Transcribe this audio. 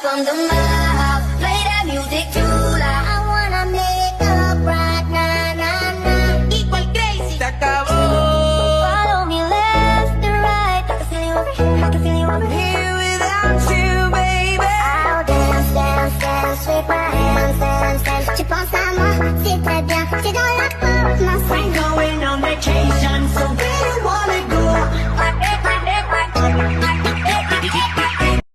come to my house, play that music too loud. I wanna make up right now, now, now. Igual crazy, Se acabó. follow me left and right. I can feel you over here, I can feel you over here. Here without you, baby. I'll dance, dance, dance with my hands, dance, dance. Tu penses à moi, c'est très bien, c'est dans